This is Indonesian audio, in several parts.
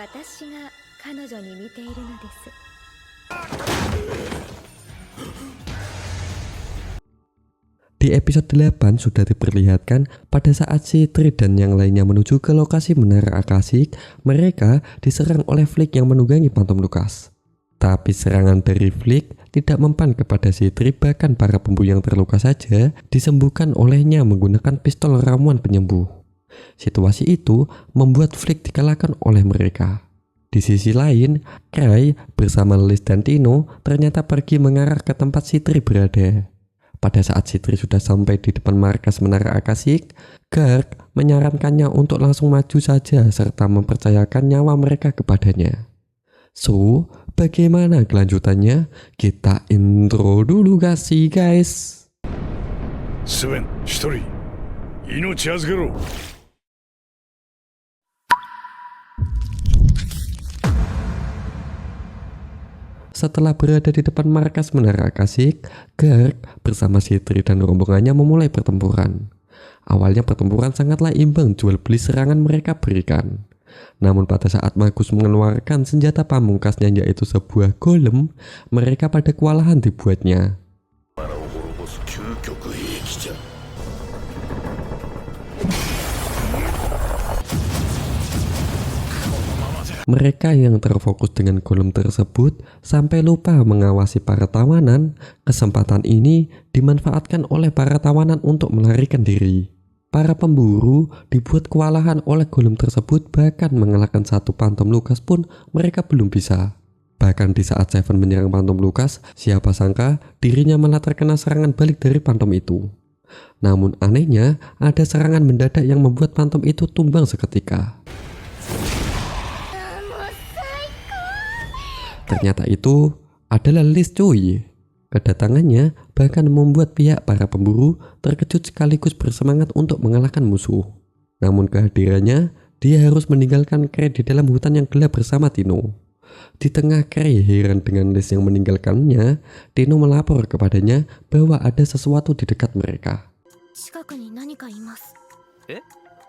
私が彼女に似ているのです。Di episode 8 sudah diperlihatkan pada saat si Tri dan yang lainnya menuju ke lokasi Menara Akashic, mereka diserang oleh Flick yang menunggangi Phantom Lucas. Tapi serangan dari Flick tidak mempan kepada si Tri, bahkan para pembunuh yang terluka saja disembuhkan olehnya menggunakan pistol ramuan penyembuh. Situasi itu membuat Flick dikalahkan oleh mereka. Di sisi lain, Cray bersama Liz dan Tino ternyata pergi mengarah ke tempat si Tri berada. Pada saat si Tri sudah sampai di depan markas Menara Akashic, Kirk menyarankannya untuk langsung maju saja serta mempercayakan nyawa mereka kepadanya. So, bagaimana kelanjutannya? Kita intro dulu kasih guys. Sven, 一人命預けろ。Setelah berada di depan markas Menara Akashic, Kirk bersama si Tri dan rombongannya memulai pertempuran. Awalnya pertempuran sangatlah imbang jual beli serangan mereka berikan. Namun pada saat Magus mengeluarkan senjata pamungkasnya yaitu sebuah golem, mereka pada kewalahan dibuatnya. Mereka yang terfokus dengan golem tersebut sampai lupa mengawasi para tawanan. Kesempatan ini dimanfaatkan oleh para tawanan untuk melarikan diri. Para pemburu dibuat kewalahan oleh golem tersebut, bahkan mengalahkan satu Phantom Lucas pun mereka belum bisa. Bahkan di saat Seven menyerang Phantom Lucas, siapa sangka dirinya malah terkena serangan balik dari Phantom itu. Namun anehnya, ada serangan mendadak yang membuat Phantom itu tumbang seketika. Ternyata itu adalah Liz cuy. Kedatangannya bahkan membuat pihak para pemburu terkejut sekaligus bersemangat untuk mengalahkan musuh. Namun kehadirannya, dia harus meninggalkan Cray di dalam hutan yang gelap bersama Tino. Di tengah Cray heran dengan Liz yang meninggalkannya, Tino melapor kepadanya bahwa ada sesuatu di dekat mereka.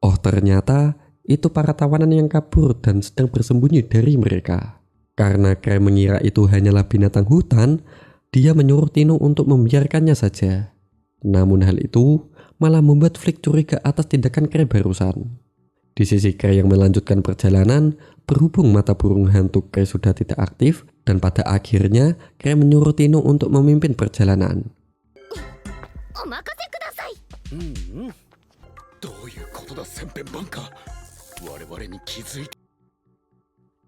Oh ternyata itu para tawanan yang kabur dan sedang bersembunyi dari mereka. Karena Cray mengira itu hanyalah binatang hutan, dia menyuruh Tino untuk membiarkannya saja. Namun hal itu malah membuat Flick curiga atas tindakan Cray barusan. Di sisi Cray yang melanjutkan perjalanan, berhubung mata burung hantu Cray sudah tidak aktif, dan pada akhirnya Cray menyuruh Tino untuk memimpin perjalanan.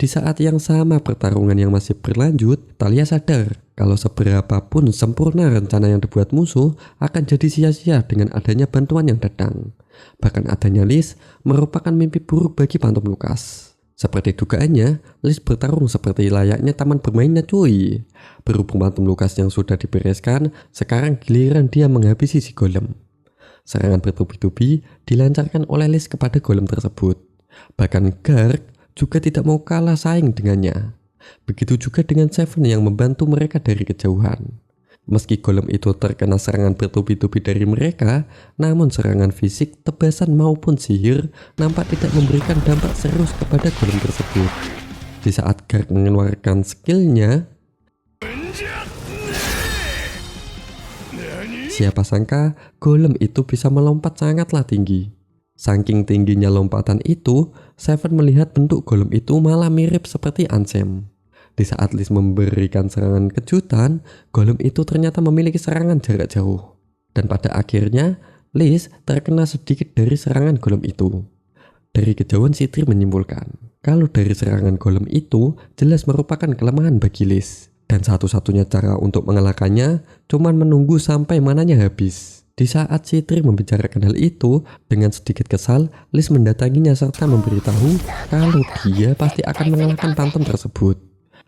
Di saat yang sama pertarungan yang masih berlanjut, Talia sadar kalau seberapapun sempurna rencana yang dibuat musuh akan jadi sia-sia dengan adanya bantuan yang datang. Bahkan adanya Liz merupakan mimpi buruk bagi Phantom Lucas. Seperti dugaannya, Liz bertarung seperti layaknya taman bermainnya cuy. Berhubung Phantom Lucas yang sudah dibereskan, sekarang giliran dia menghabisi si golem. Serangan bertubi-tubi dilancarkan oleh Liz kepada golem tersebut. Bahkan Kirk juga tidak mau kalah saing dengannya. Begitu juga dengan Seven yang membantu mereka dari kejauhan. Meski golem itu terkena serangan bertubi-tubi dari mereka, namun serangan fisik, tebasan maupun sihir nampak tidak memberikan dampak serius kepada golem tersebut. Di saat Kirk mengeluarkan skillnya, siapa sangka golem itu bisa melompat sangatlah tinggi. Saking tingginya lompatan itu, Seven melihat bentuk golem itu malah mirip seperti Ansem. Di saat Liz memberikan serangan kejutan, golem itu ternyata memiliki serangan jarak jauh. Dan pada akhirnya, Liz terkena sedikit dari serangan golem itu. Dari kejauhan si Tri menyimpulkan, kalau dari serangan golem itu jelas merupakan kelemahan bagi Liz. Dan satu-satunya cara untuk mengalahkannya cuman menunggu sampai mananya habis. Di saat si Tri membicarakan hal itu, dengan sedikit kesal, Liz mendatanginya serta memberitahu kalau dia pasti akan mengalahkan Phantom tersebut.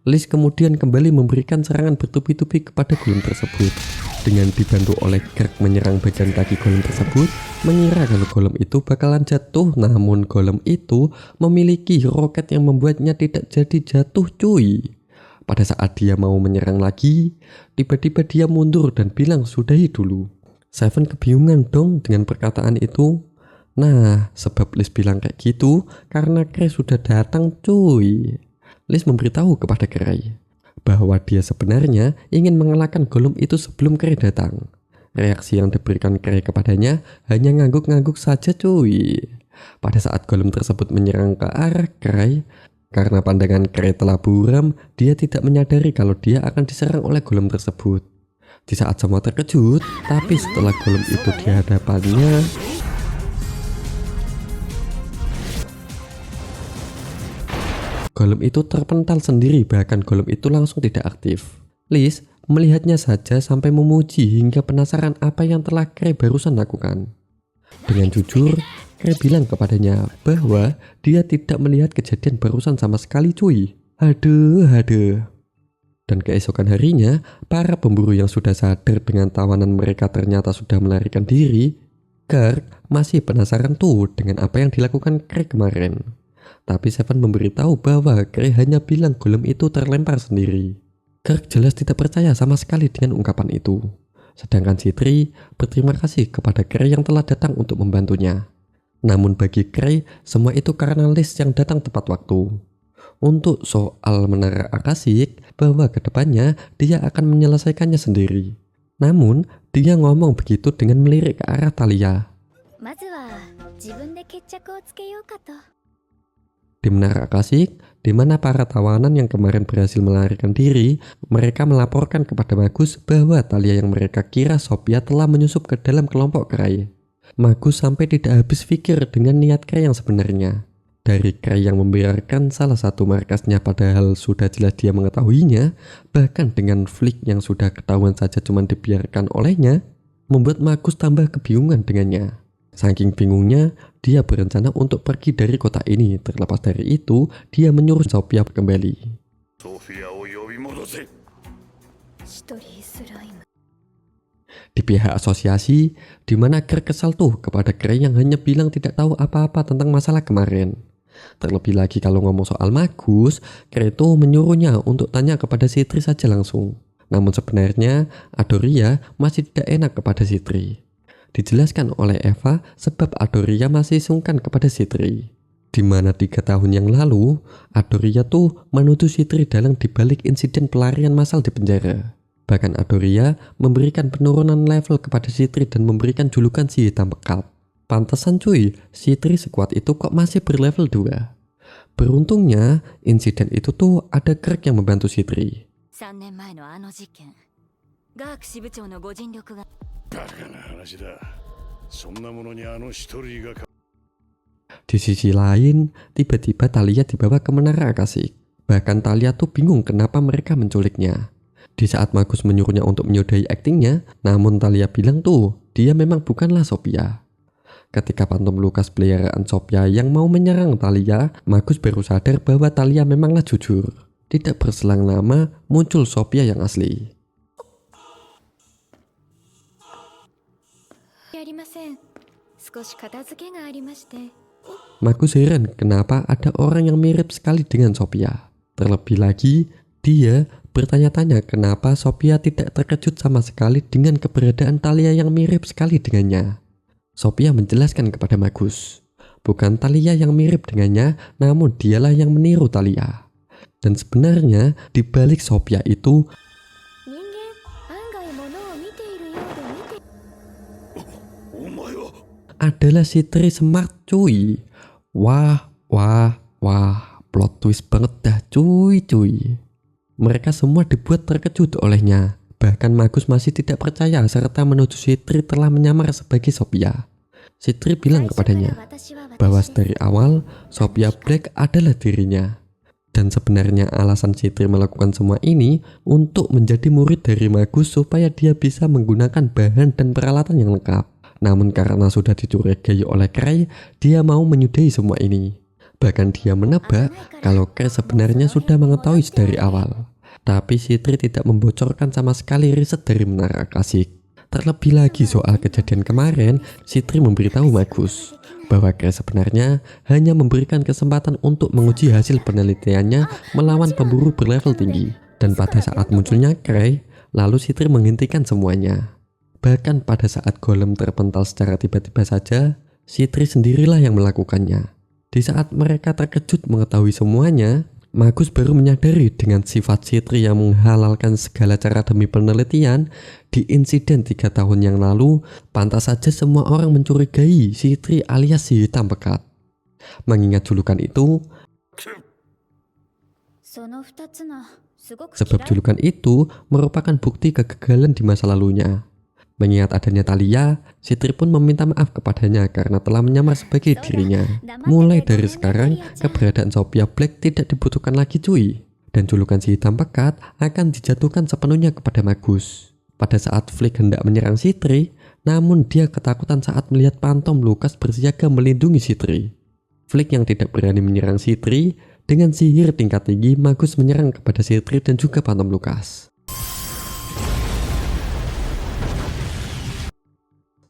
Liz kemudian kembali memberikan serangan bertubi-tubi kepada golem tersebut. Dengan dibantu oleh Kirk menyerang bagian kaki golem tersebut, mengira kalau golem itu bakalan jatuh, namun golem itu memiliki roket yang membuatnya tidak jadi jatuh cuy. Pada saat dia mau menyerang lagi, tiba-tiba dia mundur dan bilang sudahi dulu. Seven kebingungan dong dengan perkataan itu. Nah, sebab Liz bilang kayak gitu karena Kray sudah datang cuy. Liz memberitahu kepada Kray bahwa dia sebenarnya ingin mengalahkan Gollum itu sebelum Kray datang. Reaksi yang diberikan Kray kepadanya hanya ngangguk-ngangguk saja cuy. Pada saat Gollum tersebut menyerang ke arah Kray, karena pandangan Kray telah buram, dia tidak menyadari kalau dia akan diserang oleh Gollum tersebut. Di saat semua terkejut, tapi setelah Gollum itu di hadapannya, Gollum itu terpental sendiri, bahkan Gollum itu langsung tidak aktif. Liz melihatnya saja sampai memuji hingga penasaran apa yang telah Kray barusan lakukan. Dengan jujur, Kray bilang kepadanya bahwa dia tidak melihat kejadian barusan sama sekali cuy. Aduh. Dan keesokan harinya, para pemburu yang sudah sadar dengan tawanan mereka ternyata sudah melarikan diri. Kirk masih penasaran tuh dengan apa yang dilakukan Kray kemarin. Tapi Seven memberitahu bahwa Kray hanya bilang Gollum itu terlempar sendiri. Kirk jelas tidak percaya sama sekali dengan ungkapan itu. Sedangkan Sitri berterima kasih kepada Kray yang telah datang untuk membantunya. Namun bagi Kray, semua itu karena Liz yang datang tepat waktu. Untuk soal menara Akasik, bahwa kedepannya dia akan menyelesaikannya sendiri. Namun, dia ngomong begitu dengan melirik ke arah Thalia. Di menara Akasik, di mana para tawanan yang kemarin berhasil melarikan diri, mereka melaporkan kepada Magus bahwa Thalia yang mereka kira Sophia telah menyusup ke dalam kelompok Kray. Magus sampai tidak habis pikir dengan niat Kray yang sebenarnya. Dari Kray yang membiarkan salah satu markasnya padahal sudah jelas dia mengetahuinya, bahkan dengan flick yang sudah ketahuan saja cuma dibiarkan olehnya, membuat Magus tambah kebingungan dengannya. Saking bingungnya, dia berencana untuk pergi dari kota ini. Terlepas dari itu, dia menyuruh Sophia kembali. Di pihak asosiasi, di mana Kirk kesal tuh kepada Kray yang hanya bilang tidak tahu apa-apa tentang masalah kemarin. Terlebih lagi kalau ngomong soal Magus, Kray tuh menyuruhnya untuk tanya kepada Sitri saja langsung. Namun sebenarnya, Adoria masih tidak enak kepada Sitri. Dijelaskan oleh Eva sebab Adoria masih sungkan kepada Sitri. Di mana 3 tahun yang lalu, Adoria tuh menuduh Sitri dalang dibalik insiden pelarian massal di penjara. Bahkan Adoria memberikan penurunan level kepada Sitri dan memberikan julukan si hitam pekat. Pantesan cuy, Sitri sekuat itu kok masih berlevel 2. Beruntungnya, insiden itu tuh ada Kirk yang membantu Sitri. Di sisi lain, tiba-tiba Thalia dibawa ke menara Akasik. Bahkan Thalia tuh bingung kenapa mereka menculiknya. Di saat Magus menyuruhnya untuk menyudahi aktingnya, namun Thalia bilang tuh, dia memang bukanlah Sophia. Ketika Phantom Lucas peliharaan Sophia yang mau menyerang Thalia, Magus baru sadar bahwa Thalia memanglah jujur. Tidak berselang lama, muncul Sophia yang asli. Magus heran kenapa ada orang yang mirip sekali dengan Sophia. Terlebih lagi, dia bertanya-tanya kenapa Sophia tidak terkejut sama sekali dengan keberadaan Thalia yang mirip sekali dengannya. Sophia menjelaskan kepada Magus, bukan Thalia yang mirip dengannya, namun dialah yang meniru Thalia. Dan sebenarnya di balik Sophia itu adalah Sitri Smart cuy. Wah, plot twist banget dah cuy. Mereka semua dibuat terkejut olehnya. Bahkan Magus masih tidak percaya serta menuduh Sitri telah menyamar sebagai Sophia. Sitri bilang kepadanya bahwa dari awal Sophia Black adalah dirinya. Dan sebenarnya alasan Sitri melakukan semua ini untuk menjadi murid dari Magus supaya dia bisa menggunakan bahan dan peralatan yang lengkap. Namun karena sudah dicurigai oleh Kray, dia mau menyudahi semua ini. Bahkan dia menebak kalau Kray sebenarnya sudah mengetahui dari awal. Tapi Sitri tidak membocorkan sama sekali riset dari menara Akasik. Terlebih lagi soal kejadian kemarin, Sitri memberitahu Magus bahwa Kray sebenarnya hanya memberikan kesempatan untuk menguji hasil penelitiannya melawan pemburu berlevel tinggi. Dan pada saat munculnya Kray, lalu Sitri menghentikan semuanya. Bahkan pada saat Gollum terpental secara tiba-tiba saja, Sitri sendirilah yang melakukannya. Di saat mereka terkejut mengetahui semuanya, Magus baru menyadari dengan sifat Sitri yang menghalalkan segala cara demi penelitian. Di insiden 3 tahun yang lalu, pantas saja semua orang mencurigai Sitri alias si hitam pekat. Mengingat julukan itu, sebab julukan itu merupakan bukti kegagalan di masa lalunya. Mengingat adanya Thalia, Sitri pun meminta maaf kepadanya karena telah menyamar sebagai dirinya. Mulai dari sekarang, keberadaan Sophia Black tidak dibutuhkan lagi cuy. Dan julukan si hitam pekat akan dijatuhkan sepenuhnya kepada Magus. Pada saat Flick hendak menyerang Sitri, namun dia ketakutan saat melihat Phantom Lucas bersiaga melindungi Sitri. Flick yang tidak berani menyerang Sitri, dengan sihir tingkat tinggi, Magus menyerang kepada Sitri dan juga Phantom Lucas.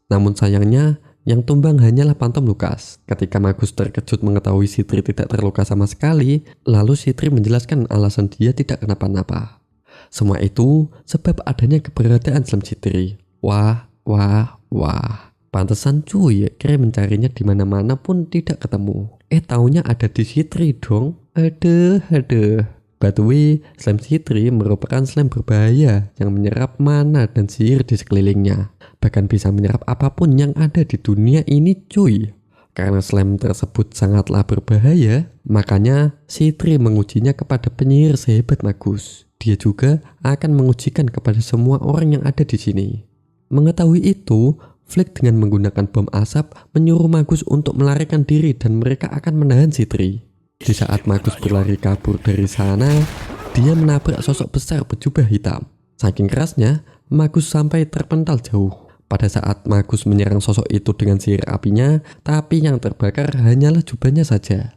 Namun sayangnya, yang tumbang hanyalah Phantom Lucas. Ketika Magus terkejut mengetahui Sitri tidak terluka sama sekali, lalu Sitri menjelaskan alasan dia tidak kenapa-napa. Semua itu sebab adanya keberadaan Slam Sitri. Wah. Pantesan cuy, Kre mencarinya di mana-mana pun tidak ketemu. Taunya ada di Sitri dong. Aduh. By the way, Slam Sitri merupakan slime berbahaya yang menyerap mana dan sihir di sekelilingnya. Bahkan bisa menyerap apapun yang ada di dunia ini cuy. Karena slime tersebut sangatlah berbahaya, makanya Sitri mengujinya kepada penyihir sehebat Magus. Dia juga akan mengujikan kepada semua orang yang ada di sini. Mengetahui itu, Flick dengan menggunakan bom asap menyuruh Magus untuk melarikan diri dan mereka akan menahan Sitri. Di saat Magus berlari kabur dari sana, dia menabrak sosok besar berjubah hitam. Saking kerasnya, Magus sampai terpental jauh. Pada saat Magus menyerang sosok itu dengan sihir apinya, tapi yang terbakar hanyalah jubahnya saja.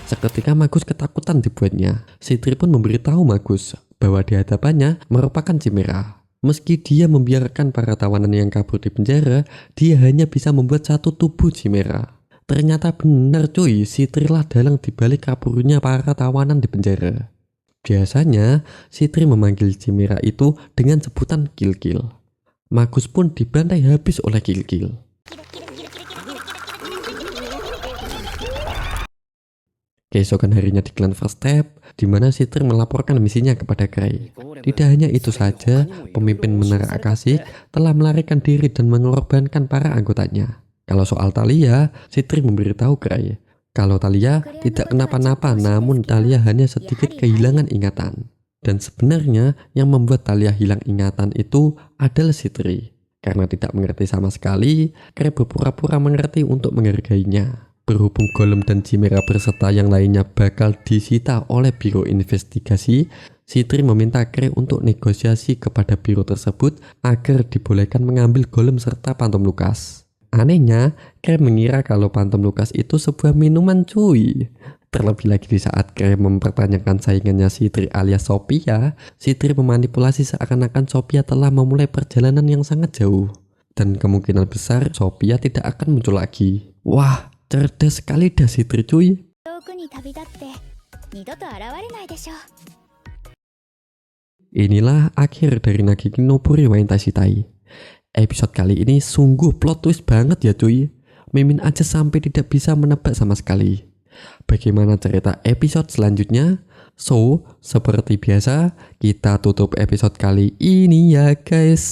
Seketika Magus ketakutan dibuatnya. Sitri pun memberitahu Magus bahwa di hadapannya merupakan Chimera. Meski dia membiarkan para tawanan yang kabur di penjara, dia hanya bisa membuat satu tubuh Chimera. Ternyata benar cuy, Sitri lah dalang dibalik kaburnya para tawanan di penjara. Biasanya, Sitri memanggil Chimera itu dengan sebutan Kill-Kill. Magus pun dibantai habis oleh Kill-Kill. Keesokan harinya di Clan First Step, di mana Sitri melaporkan misinya kepada Cray. Tidak hanya itu saja, pemimpin Menara Akasik telah melarikan diri dan mengorbankan para anggotanya. Kalau soal Thalia, Sitri memberitahu Cray kalau Thalia tidak kenapa-napa, namun Thalia hanya sedikit kehilangan ingatan. Dan sebenarnya yang membuat Thalia hilang ingatan itu adalah Sitri. Karena tidak mengerti sama sekali, Cray berpura-pura mengerti untuk menghargainya. Berhubung Golem dan Chimera berserta yang lainnya bakal disita oleh Biro Investigasi, Sitri meminta Cray untuk negosiasi kepada biro tersebut agar dibolehkan mengambil Golem serta Phantom Lucas. Anehnya, Cray mengira kalau Phantom Lucas itu sebuah minuman cuy. Terlebih lagi di saat Cray mempertanyakan saingannya Sitri alias Sophia, Sitri memanipulasi seakan-akan Sophia telah memulai perjalanan yang sangat jauh. Dan kemungkinan besar Sophia tidak akan muncul lagi. Wah, cerdas sekali dah Sitri cuy. Inilah akhir dari Nageki no Buri wa Intashitai. Episode kali ini sungguh plot twist banget ya cuy. Mimin aja sampai tidak bisa menebak sama sekali. Bagaimana cerita episode selanjutnya? So, seperti biasa, kita tutup episode kali ini ya guys.